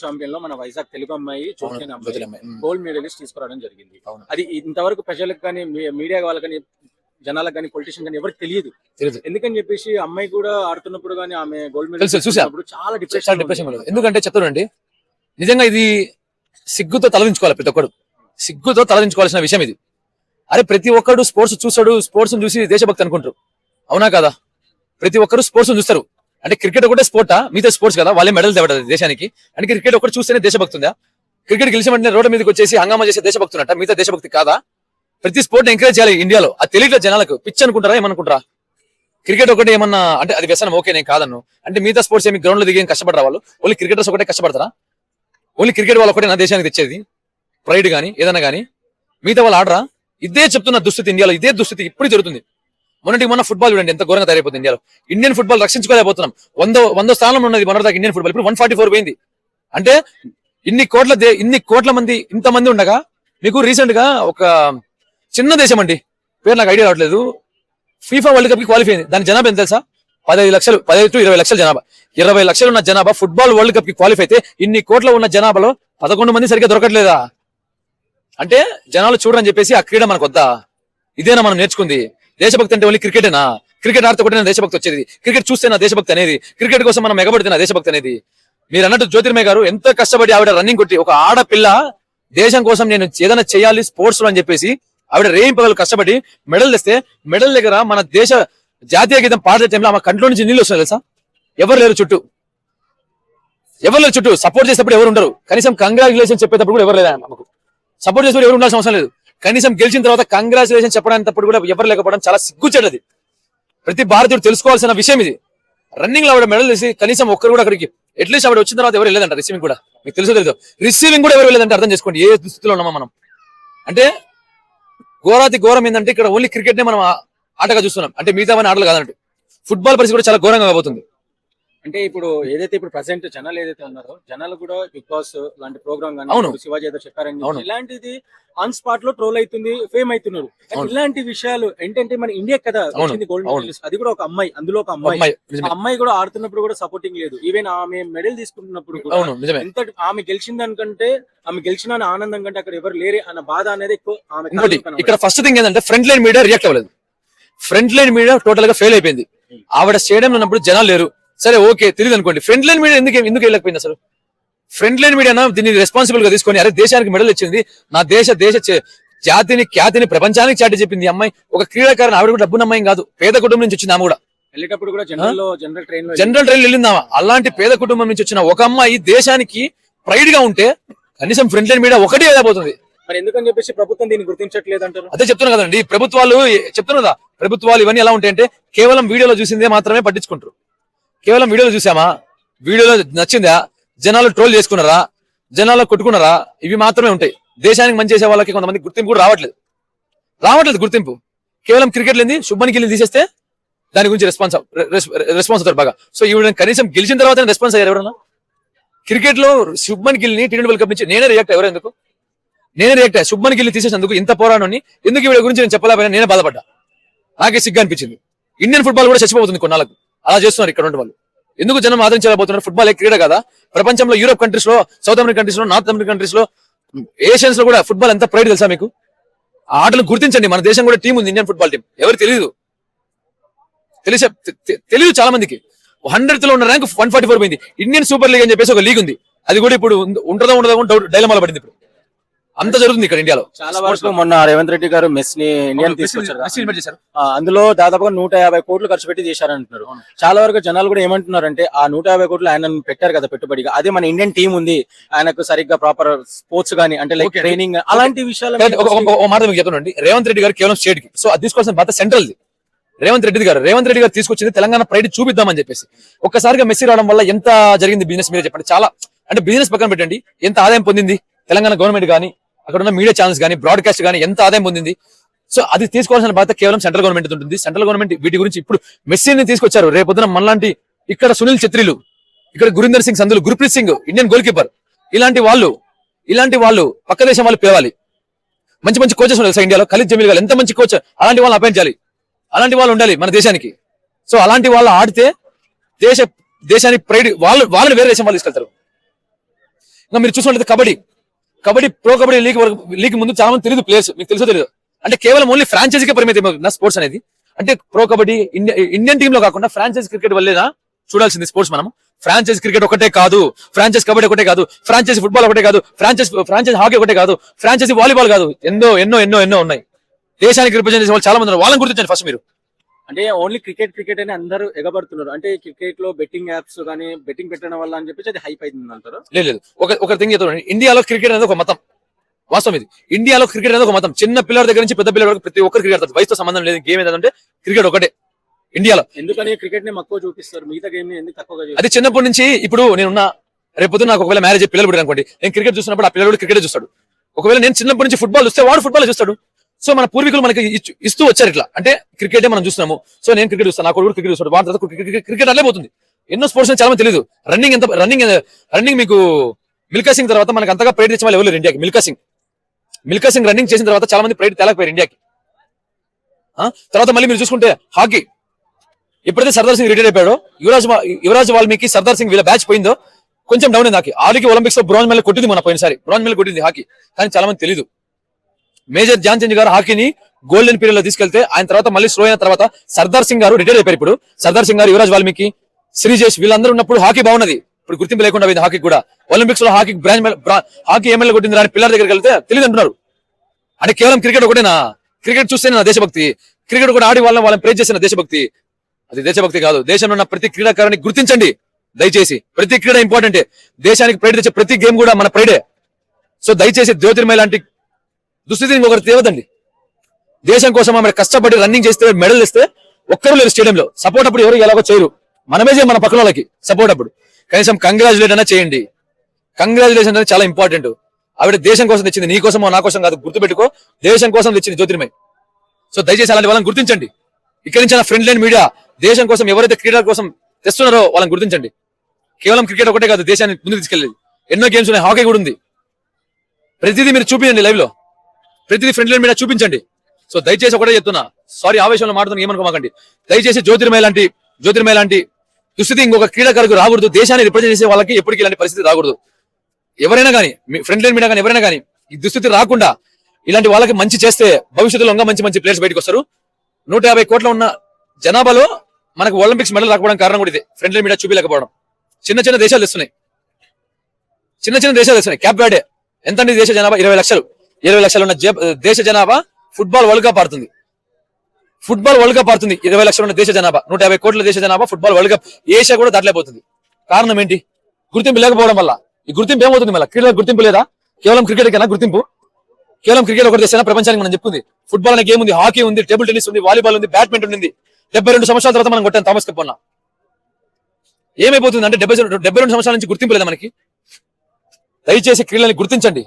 Champion లో మన వైజాగ్ తెలుగు అమ్మాయి గోల్డ్ మెడలిస్ట్ తీసుకురావడం జరిగింది. అది ఇంతవరకు ప్రజలకు కానీ మీడియా వాళ్ళకి కానీ జనాలకు కానీ పొలిటీషియన్ కానీ ఎవరికి తెలియదు. ఎందుకని చెప్పేసి అమ్మాయి కూడా ఆడుతున్నప్పుడు కానీ ఆమె గోల్డ్ మెడల్ చూసినప్పుడు చాలా డిప్రెషన్. ఎందుకంటే చెప్తానండి, నిజంగా ఇది సిగ్గుతో తలదించుకోవాలి. ప్రతి ఒక్కడు సిగ్గుతో తలదించుకోవాల్సిన విషయం ఇది. అరే ప్రతి ఒక్కడు స్పోర్ట్స్ చూస్తాడు, స్పోర్ట్స్ చూసి దేశభక్తి అనుకుంటారు. అవునా కదా? ప్రతి ఒక్కరు స్పోర్ట్స్ చూస్తారు. అంటే క్రికెట్ ఒకటే స్పోర్టా, మిగతా స్పోర్ట్స్ కదా, వాళ్ళే మెడల్ తేవడం దేశానికి. అంటే క్రికెట్ ఒకటి చూస్తేనే దేశభక్తి ఉందా? క్రికెట్ గెలిచిన వెంటనే రోడ్డు మీదకి వచ్చేసి హంగామా చేసే దేశభక్తి ఉన్నట్ట, మిగతా దేశభక్తి కాదా? ప్రతి స్పోర్ట్ ఎంకరేజ్ చేయాలి ఇండియాలో. అది తెలియట్లేదు జనాలకు. పిచ్ అనుకుంటారా ఏమనుకుంటారా? క్రికెట్ ఒకటి ఏమన్నా అంటే అది వ్యసనం, ఓకే నేను కాదన్ను. అంటే మిగతా స్పోర్ట్స్ ఏమి గ్రౌండ్ లో దిగి కష్టపడరా వాళ్ళు? ఓన్లీ క్రికెటర్స్ ఒకటే కష్టపడతారా? ఓన్లీ క్రికెట్ వాళ్ళు ఒకటే నా దేశానికి తెచ్చేది ప్రైడ్ గానీ ఏదైనా గానీ? మిగతా వాళ్ళు ఆడరా? ఇదే చెప్తున్న దుస్థితి ఇండియాలో, ఇదే దుస్థితి ఇప్పుడు జరుగుతుంది. మొన్న ఫుట్బాల్ చూడండి ఎంత ఘోరంగా తయారైపోతుంది ఇండియాలో. Indian football రక్షించుకోలేకపోతున్నాం. 100 స్థానంలో ఉన్నది మొన్నటిదాకా ఇండియన్ ఫుట్బాల్, ఇప్పుడు 144 పోయింది. అంటే ఇన్ని కోట్ల మంది ఇంతమంది ఉండగా మీకు రీసెంట్ గా ఒక చిన్న దేశం అండి, పేరు నాకు ఐడియా రావట్లేదు, ఫీఫా వరల్డ్ కప్ కి క్వాలిఫై అయింది. దాని జనాభా ఎంత తెలుసా? 15 లక్షలు, 15 to 20 లక్షల జనాభా. 20 లక్షలు ఉన్న జనాభా ఫుట్బాల్ వరల్డ్ కప్ కి క్వాలిఫై అయితే ఇన్ని కోట్ల ఉన్న జనాభాలో 11 మంది సరిగ్గా దొరకట్లేదా? అంటే జనాలు చూడరని చెప్పేసి ఆ క్రీడ మనకు వద్దా? ఇదేనా మనం నేర్చుకుంది? దేశభక్తి అంటే ఓన్లీ క్రికెటేనా? క్రికెట్ ఆడితే ఒకటే దేశభక్తి వచ్చేది? క్రికెట్ చూస్తేనా దేశభక్తి అనేది? క్రికెట్ కోసం మనం ఎగబడితేనా దేశభక్తి అనేది? మీరు అన్నట్టు జ్యోతిర్మయ్య గారు ఎంత కష్టపడి ఆవిడ రన్నింగ్ కొట్టి, ఒక ఆడపిల్ల దేశం కోసం నేను ఏదైనా చేయాలి స్పోర్ట్స్ లో అని చెప్పేసి ఆవిడ రేయింపగలు కష్టపడి మెడల్ తెస్తే, మెడల్ దగ్గర మన దేశ జాతీయ గీతం పాడే టైంలో ఆమె కంట్లో నుంచి నీళ్ళు వస్తున్నాయి తెలుసా? ఎవరు లేరు చుట్టూ, సపోర్ట్ చేసేటప్పుడు ఎవరు ఉండరు. కనీసం కంగ్రాచులేషన్ చెప్పేటప్పుడు కూడా ఎవరు లేదా? మాకు సపోర్ట్ చేసేప్పుడు ఎవరు ఉండాల్సిన అవసరం లేదు. కనీసం గెలిచిన తర్వాత కంగ్రాచులేషన్ చెప్పడానికి కూడా ఎవరు లేకపోవడం చాలా సిగ్గుచేటది. ప్రతి భారతీయుడు తెలుసుకోవాల్సిన విషయం ఇది. రన్నింగ్ లో ఆవిడ మెడల్ చేసి కనీసం ఒక్కరు కూడా అక్కడికి అట్లీస్ట్ ఆవిడ వచ్చిన తర్వాత ఎవరు వెళ్ళలేదంట రిసీవింగ్ కూడా. మీకు తెలుసో తెలీదు, రిసీవింగ్ కూడా ఎవరు వెళ్ళలేదంటే అర్థం చేసుకోండి ఏ దుస్థితిలో ఉన్నామో మనం. అంటే ఘోరాతి ఘోరం ఏంటంటే ఇక్కడ ఓన్లీ క్రికెట్ నే మనం ఆటగా చూస్తున్నాం, అంటే మిగతా ఆటలు కాదన్నట్టు. ఫుట్బాల్ పరిస్థితి కూడా చాలా ఘోరంగా కాబోతుంది. అంటే ఇప్పుడు ఏదైతే ఇప్పుడు ప్రెసెంట్ జనాలు ఏదైతే ఉన్నారో, జనాలు కూడా బిగ్ బాస్ లాంటి ప్రోగ్రామ్ కానీ శివాజీ ఏదో చెప్పారని ఇలాంటిది ఆన్ స్పాట్ లో ట్రోల్ అవుతుంది, ఫేమ్ అవుతున్నారు. ఇలాంటి విషయాలు ఏంటంటే మన ఇండియా కదా వచ్చింది గోల్డ్ మెడలిస్ట్, అది కూడా ఒక అమ్మాయి, అందులో ఒక అమ్మాయి కూడా ఆడుతున్నప్పుడు కూడా సపోర్టింగ్ లేదు. ఈవెన్ ఆమె మెడల్ తీసుకుంటున్నప్పుడు ఎంత ఆమె గెలిచిన దానికంటే, ఆమె గెలిచిన ఆనందం కంటే అక్కడ ఎవరు లేరే అన్న బాధ అనేది ఎక్కువ ఆమె. ఇక్కడ ఫస్ట్ థింగ్ ఏంటంటే ఫ్రంట్ లైన్ మీడియా రియాక్ట్ అవ్వలేదు. ఫ్రంట్ లైన్ మీడియా టోటల్ గా ఫెయిల్ అయిపోయింది. ఆవిడ స్టేడియం ఉన్నప్పుడు జనాలు లేరు, సరే ఓకే తెలియదు అనుకోండి. ఫ్రంట్ లైన్ మీడియా ఎందుకు వెళ్ళకపోయింది అసలు? ఫ్రంట్ లైన్ మీడియా దీన్ని రెస్పాన్సిబుల్ గా తీసుకొని, అరే దేశానికి మెడల్ ఇచ్చింది, నా దేశ జాతిని ఖ్యాతిని ప్రపంచానికి చాటి చెప్పింది అమ్మాయి. ఒక క్రీడాకారుని, ఆవిడ కూడా డబ్బున్న అమ్మాయి కాదు, పేద కుటుంబం నుంచి వచ్చింది. ఆమె కూడా వెళ్ళేటప్పుడు కూడా జనరల్ ట్రైన్ వెళ్ళిందామా? అలాంటి పేద కుటుంబం నుంచి వచ్చిన ఒక అమ్మాయి దేశానికి ప్రైడ్ గా ఉంటే కనీసం ఫ్రంట్ లైన్ మీడియా ఒకటి వెళ్ళబోతుంది. మరి ఎందుకని చెప్పేసి ప్రభుత్వం దీన్ని గుర్తించట్లేదు అంటారు? అదే చెప్తున్నా కదండి, ప్రభుత్వాలు ఇవన్నీ ఎలా ఉంటాయంటే కేవలం వీడియోలో చూసిందే మాత్రమే పట్టించుకుంటారు. కేవలం వీడియోలో చూసామా, వీడియోలో నచ్చిందా, జనాలు ట్రోల్ చేసుకున్నారా, జనాలు కొట్టుకున్నారా, ఇవి మాత్రమే ఉంటాయి. దేశానికి మంచి చేసే వాళ్ళకి కొంతమంది గుర్తింపు కూడా రావట్లేదు గుర్తింపు. కేవలం క్రికెట్ లేని శుభ్మన్ గిల్ని తీసేస్తే దాని గురించి రెస్పాన్స్ అవుతారు బాగా. సో ఈవిడ కనీసం గెలిచిన తర్వాత రెస్పాన్స్ అయ్యారు ఎవరన్నా? క్రికెట్ లో శుభ్మన్ గిల్ని T20 వరల్డ్ కప్ నుంచి నేనే రియాక్ట్ అయ్యా. శుభ్మన్ గిల్ని తీసేసినందుకు ఇంత పోరాడాన్ని ఎందుకు ఈవిడ గురించి నేను చెప్పలేకపోయినా నేనే బాధపడ్డా. నాకే సిగ్గు అనిపించింది. ఇండియన్ ఫుట్బాల్ కూడా చచ్చిపోతుంది కొన్నాళ్ళకు. అలా చేస్తున్నారు ఇక్కడ ఉన్న వాళ్ళు. ఎందుకు జనం ఆదరించలేకపోతున్నారు? ఫుట్బాల్ క్రీడ కదా. ప్రపంచంలో యూరోప్ కంట్రీస్ లో, సౌత్ అమెరికన్ కంట్రీస్ లో, నార్త్ అమెరికన్ కంట్రీస్ లో, ఏషియన్స్ లో కూడా ఫుట్బాల్ ఎంత ప్రైడ్ తెలుసా మీకు? ఆ ఆటలు గుర్తించండి. మన దేశం కూడా టీం ఉంది, ఇండియన్ ఫుట్బాల్ టీం. ఎవరు తెలియదు చాలా మందికి. 100th లో ఉన్న ర్యాంక్ 144 పోయింది. ఇండియన్ సూపర్ లీగ్ అని చెప్పేసి ఒక లీగ్ ఉంది, అది కూడా ఇప్పుడు ఉండదో డైలమాలో పడింది. ఇప్పుడు అంత జరుగుతుంది ఇక్కడ ఇండియాలో. చాలా వరకు మొన్న రేవంత్ రెడ్డి గారు మెస్ ని ఇండియన్ తీసుకొచ్చారు. అందులో దాదాపుగా 150 కోట్లు ఖర్చు పెట్టి చేశారంటున్నారు. చాలా వరకు జనాలు కూడా ఏమంటున్నారంటే ఆ 150 కోట్లు ఆయన పెట్టారు కదా పెట్టుబడిగా, అదే మన ఇండియన్ టీం ఉంది, ఆయనకు సరిగ్గా ప్రాపర్ స్పోర్ట్స్ గానీ అంటే లైక్ ట్రైనింగ్ అలాంటి విషయాలు. మాట మీకు చెప్తానండి, రేవంత్ రెడ్డి గారు కేవలం స్టేట్ కి, సో అది తీసుకోవాల్సిన బాధ్యత సెంట్రల్ ది. రేవంత్ రెడ్డి గారు తీసుకొచ్చింది తెలంగాణ ప్రైడ్ చూపిద్దామని చెప్పేసి. ఒక్కసారిగా మెస్సీ రావడం వల్ల ఎంత జరిగింది బిజినెస్ మీరే చెప్పండి. చాలా అంటే బిజినెస్ పక్కన పెట్టండి, ఎంత ఆదాయం పొందింది తెలంగాణ గవర్నమెంట్ గానీ, అక్కడ ఉన్న మీడియా ఛానల్స్ కానీ, బ్రాడ్కాస్ట్ కానీ ఎంత ఆదాయం పొందింది. సో అది తీసుకోవాల్సిన బాధ్యత కేవలం సెంట్రల్ గవర్నమెంట్ ఉంటుంది. సెంట్రల్ గవర్నమెంట్ వీటి గురించి ఇప్పుడు మెస్సీని తీసుకొచ్చారు. రేపొద్దున మనలాంటి ఇక్కడ సునీల్ ఛత్రిలు, ఇక్కడ గురీందర్ సింగ్ సంధులు, Gurpreet Singh Indian goal keeper, ఇలాంటి వాళ్ళు పక్క దేశం వాళ్ళు పిలవాలి. మంచి కోచెస్ ఉన్నారు ఇండియాలో. ఖలీద్ జమీల్ గారు ఎంత మంచి కోచ్, అలాంటి వాళ్ళని అపాయింట్ చేయాలి. అలాంటి వాళ్ళు ఉండాలి మన దేశానికి. సో అలాంటి వాళ్ళు ఆడితే దేశానికి ప్రైడ్, వాళ్ళని వేరే దేశం వాళ్ళు తీసుకెళ్తారు. ఇంకా మీరు చూసుకుంటే కబడ్డీ ప్రో కబడ్డీ లీగ్ ముందు చాలా మంది తెలియదు ప్లేయర్స్, మీకు తెలుసో తెలియదు. అంటే కేవలం ఓన్లీ ఫ్రాంచైజీకే పరిమితం స్పోర్ట్స్ అనేది. అంటే ప్రో కబడ్డీ ఇండియన్ టీమ్ లో కాకుండా ఫ్రాంచైజ్ క్రికెట్ వల్లేనా చూడాల్సింది స్పోర్ట్స్. మనం ఫ్రాంచైజ్ క్రికెట్ ఒకటే కాదు, ఫ్రాంచైజ్ కబడ్డీ ఒకటే కాదు, ఫ్రాంచైజ్ ఫుట్బాల్ ఒకటే కాదు, ఫ్రాంచైజ్ హాకీ ఒకటే కాదు, ఫ్రాంచైజీ వాలీబాల్ కాదు, ఎన్నో ఎన్నో ఎన్నో ఎన్నో ఉన్నాయి. దేశానికి రిప్రజెంట్ చేసే వాళ్ళు చాలా మంది ఉన్నారు. వాళ్ళని గుర్తించండి ఫస్ట్ మీరు. అంటే ఓన్లీ క్రికెట్ అని అందరూ ఎగబడుతున్నారు. అంటే క్రికెట్ లో బెట్టింగ్ యాప్స్ కానీ బెట్టింగ్ పెట్టడం వల్ల అని చెప్పేసి అది హైప్ అయింది అంటారు. లేదు ఒక థింగ్ చెప్తాను. ఇండియాలో క్రికెట్ అనేది ఒక మతం. వాస్తవం ఇది. ఇండియాలో క్రికెట్ అనేది ఒక మతం. చిన్న పిల్లల దగ్గర నుంచి పెద్ద పిల్లల వరకు ప్రతి ఒక్కరు క్రికెట్ ఆడతారు. వయసుతో సంబంధం లేదు. గేమ్ ఏంటంటే క్రికెట్ ఒకటే ఇండియాలో. ఎందుకని క్రికెట్ ని మక్కువ చూపిస్తారు, మిగతా గేమ్ ని ఎందుకు తక్కువగా చూపిస్తారు? అది చిన్నప్పటి నుంచి. ఇప్పుడు నేనున్న రేపు నాకు ఒకవేళ మ్యారేజ్ పిల్లలు పుట్టారు అనుకోండి, నేను క్రికెట్ చూసినప్పుడు ఆ పిల్లలు క్రికెట్ చూస్తాడు. ఒకవేళ నేను చిన్నప్పటి నుంచి ఫుట్బాల్ చూస్తే వాడు ఫుట్బాల్ చూస్తాడు. సో మన పూర్వీకులు మనకి ఇస్తూ వచ్చారు ఇట్లా. అంటే క్రికెటే మనం చూస్తున్నాము, సో నేను క్రికెట్ చూస్తాను, నా కొడుకు క్రికెట్ చూస్తాడు, వాడి తర్వాత క్రికెట్ అట్లే పోతుంది. ఎన్నో స్పోర్ట్స్ చాలా మంది తెలియదు. రన్నింగ్ మీకు మిల్కా సింగ్ తర్వాత మనకు అంతగా ప్రైడ్ తెచ్చే వాళ్ళు ఎవరు లేరు ఇండియాకి. మిల్కా సింగ్ రన్నింగ్ చేసిన తర్వాత చాలా మంది ప్రైడ్ తేలేకపోయారు ఇండియాకి. తర్వాత మళ్ళీ మీరు చూసుకుంటే హాకీ, ఎప్పుడైతే సర్దార్ సింగ్ రిటైర్ అయిపోయాడో, యువరాజ్ వాల్మీకి, సర్దార్ సింగ్ వీళ్ళ బ్యాచ్ పోయిందో కొంచెం డౌన్ అయింది హాకీ. ఆడికి ఒలింపిక్స్ లో బ్రాంజ్ మెడల్ కొట్టింది మన పోయినసారి, బ్రాంజ్ మెడల్ కొట్టింది హాకీ. కానీ చాలా మంది తెలియదు. మేజర్ ధ్యాన్ చంద్ గారు హాకీని గోల్డెన్ పీరియడ్ లో తీసుకెళ్తే ఆయన తర్వాత మళ్ళీ స్లో అయిన తర్వాత సర్దార్ సింగ్ గారు రిటైర్ అయిపోయారు. ఇప్పుడు సర్దార్ సింగ్ గారు, యువరాజ్ వాల్మీకి, శ్రీజేష్ వీళ్ళందరూ ఉన్నప్పుడు హాకీ బాగున్నది. ఇప్పుడు గుర్తింపు లేకుండా పోయింది హాకీ కూడా. ఒలింపిక్స్ లో హాకీ ఎమ్మెల్యే కొట్టింది అని పిల్లల దగ్గరికి వెళ్తే తెలియదు అంటున్నారు. అంటే కేవలం క్రికెట్ ఒకటేనా? క్రికెట్ చూస్తే నా దేశభక్తి, క్రికెట్ కూడా ఆడి వాళ్ళని ప్రేజ్ చేసిన దేశభక్తి. అది దేశభక్తి కాదు. దేశంలో ఉన్న ప్రతి క్రీడాకారాన్ని గుర్తించండి దయచేసి. ప్రతి క్రీడ ఇంపార్టెంటే. దేశానికి ప్రైడ్ తెచ్చే ప్రతి గేమ్ కూడా మన ప్రైడే. సో దయచేసి జ్యోతిర్మయ లాంటి దుస్థితిని ఇంకొకరు తేవదండి. దేశం కోసం ఆమె కష్టపడి రన్నింగ్ చేస్తే మెడల్ ఇస్తే ఒక్కరు లేరు స్టేడియంలో. సపోర్ట్ అప్పుడు ఎవరు ఎలాగో చేయరు, మనమే చేయం మన పక్కన వాళ్ళకి సపోర్ట్. అప్పుడు కనీసం కంగ్రాచులేట్ అయినా చేయండి. కంగ్రాచులేషన్ అనేది చాలా ఇంపార్టెంట్. ఆవిడ దేశం కోసం తెచ్చింది, నీ కోసమో నా కోసం కాదు. గుర్తుపెట్టుకో, దేశం కోసం తెచ్చింది జ్యోతిర్మయ్. సో దయచేసి అలాంటి వాళ్ళని గుర్తించండి. ఇక్కడి నుంచి ఫ్రెండ్ లైన్ మీడియా దేశం కోసం ఎవరైతే క్రీడల కోసం తెస్తున్నారో వాళ్ళని గుర్తించండి. కేవలం క్రికెట్ ఒకటే కాదు దేశాన్ని ముందుకు తీసుకెళ్ళేది. ఎన్నో గేమ్స్ ఉన్నాయి, హాకీ కూడా ఉంది. ప్రతిదీ మీరు చూపించండి లైవ్ లో, ప్రతిదీ ఫ్రెండ్ లైన్ మీడియా చూపించండి. సో దయచేసి ఒకటే చెప్తున్నా, సారీ ఆవేశంలో మాట్లాడుతున్నా, ఏమనుకోమాకండి. దయచేసి జ్యోతిర్మయ లాంటి దుస్థితి ఇంకొక క్రీడాకారుకు రాకూడదు. దేశాన్ని రిప్రజెంట్ చేసే వాళ్ళకి ఎప్పటికీ ఇలాంటి పరిస్థితి రాకూడదు. ఎవరైనా కానీ, ఫ్రెండ్ లైన్ మీడియా కానీ ఎవరైనా కానీ ఈ దుస్థితి రాకుండా ఇలాంటి వాళ్ళకి మంచి చేస్తే భవిష్యత్తులో ఇంకా మంచి ప్లేయర్స్ బయటకు వస్తారు. 150 కోట్ల ఉన్న జనాభాలో మనకు ఒలింపిక్స్ మెడల్ రాకపోవడం కారణం కూడా ఇదే, ఫ్రెండ్ లైన్ మీడియా చూపించలేకపోవడం. చిన్న దేశాలు తెస్తున్నాయి, క్యాప్ వర్డే ఎంత అండి దేశ జనాభా? 20 లక్షలు. 20 లక్షలు ఉన్న దేశ జనాభా ఫుట్బాల్ వరల్డ్ కప్ ఆడుతుంది. 20 లక్షలు ఉన్న దేశ జనాభా, 150 కోట్ల దేశ జనాభా ఫుట్బాల్ వరల్డ్ కప్ ఏషియా కూడా దాటలేకపోతుంది. కారణం ఏంటి? గుర్తింపు లేకపోవడం వల్ల. ఈ గుర్తింపు ఏమవుతుంది? మళ్ళీ క్రీడలకు గుర్తింపు లేదా? కేవలం క్రికెట్ కన్నా గుర్తింపు? కేవలం క్రికెట్ ఒకటి చేసినా ప్రపంచానికి మనం చెప్పుకుంది. ఫుట్బాల్ అనే గేమ్ ఉంది, హాకీ ఉంది, టేబుల్ టెన్నిస్ ఉంది, వాలీబాల్ ఉంది, బ్యాడ్మింటన్ ఉంది. 72 సంవత్సరాల తర్వాత మనం కొట్టాం థామస్ కప్. ఏమైపోతుంది అంటే 72 సంవత్సరాల నుంచి గుర్తింపు లేదా మనకి? దయచేసి క్రీడలని గుర్తించండి.